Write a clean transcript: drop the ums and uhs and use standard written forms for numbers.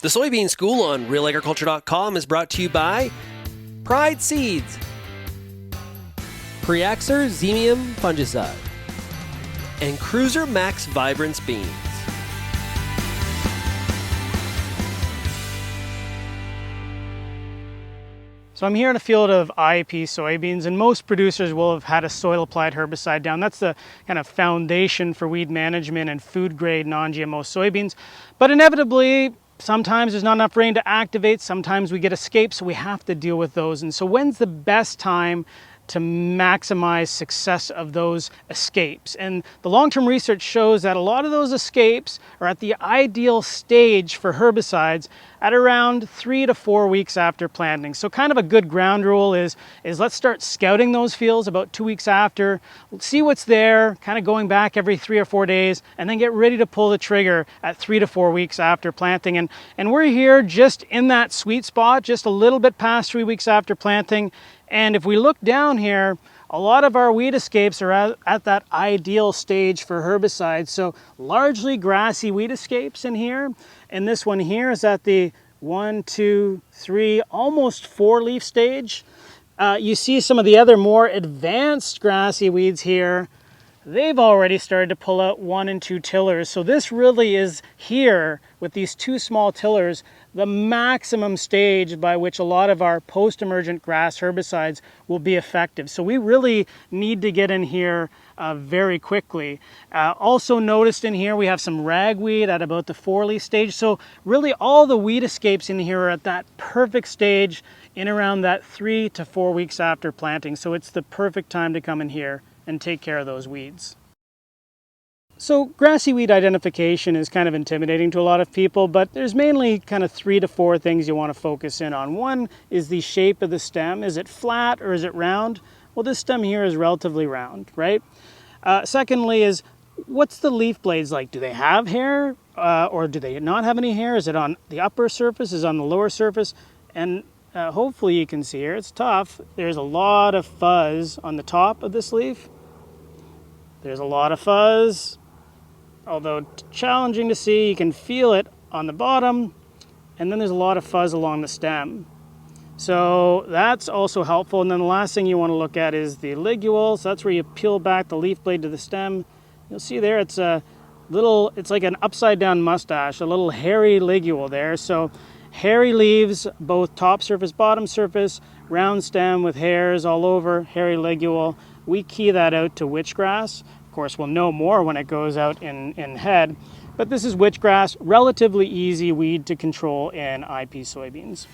The Soybean School on RealAgriculture.com is brought to you by Pride Seeds, Preaxor Xemium Fungicide, and Cruiser Max Vibrance Beans. So I'm here in a field of IAP soybeans, and most producers will have had a soil-applied herbicide down. That's the kind of foundation for weed management and food-grade non-GMO soybeans. But inevitably, sometimes there's not enough rain to activate, sometimes we get escapes, so we have to deal with those. And so when's the best time to maximize success of those escapes? And the long-term research shows that a lot of those escapes are at the ideal stage for herbicides at around 3 to 4 weeks after planting. So kind of a good ground rule is let's start scouting those fields about 2 weeks after, see what's there, kind of going back every 3 or 4 days, and then get ready to pull the trigger at 3 to 4 weeks after planting. And we're here just in that sweet spot, just a little bit past 3 weeks after planting. And if we look down here, a lot of our weed escapes are at that ideal stage for herbicides. So largely grassy weed escapes in here. And this one here is at the 1, 2, 3, almost 4 leaf stage. You see some of the other more advanced grassy weeds here. They've already started to pull out 1 and 2 tillers. So this really is here with these 2 small tillers, the maximum stage by which a lot of our post-emergent grass herbicides will be effective. So we really need to get in here very quickly. Also noticed in here we have some ragweed at about the 4 leaf stage. So really all the weed escapes in here are at that perfect stage in around that 3 to 4 weeks after planting. So it's the perfect time to come in here and take care of those weeds. So grassy weed identification is kind of intimidating to a lot of people, but there's mainly kind of 3 to 4 things you want to focus in on. One is the shape of the stem. Is it flat or is it round? Well, this stem here is relatively round, right? Secondly is, what's the leaf blades like? Do they have hair or do they not have any hair? Is it on the upper surface? Is it on the lower surface? And hopefully you can see here, it's tough. There's a lot of fuzz on the top of this leaf. There's a lot of fuzz, although challenging to see. You can feel it on the bottom, and then there's a lot of fuzz along the stem. So that's also helpful. And then the last thing you want to look at is the ligule. So that's where you peel back the leaf blade to the stem. You'll see there it's it's like an upside down mustache, a little hairy ligule there. So hairy leaves, both top surface, bottom surface, round stem with hairs all over, hairy ligule. We key that out to witchgrass. Of course, we'll know more when it goes out in head, but this is witchgrass, relatively easy weed to control in IP soybeans.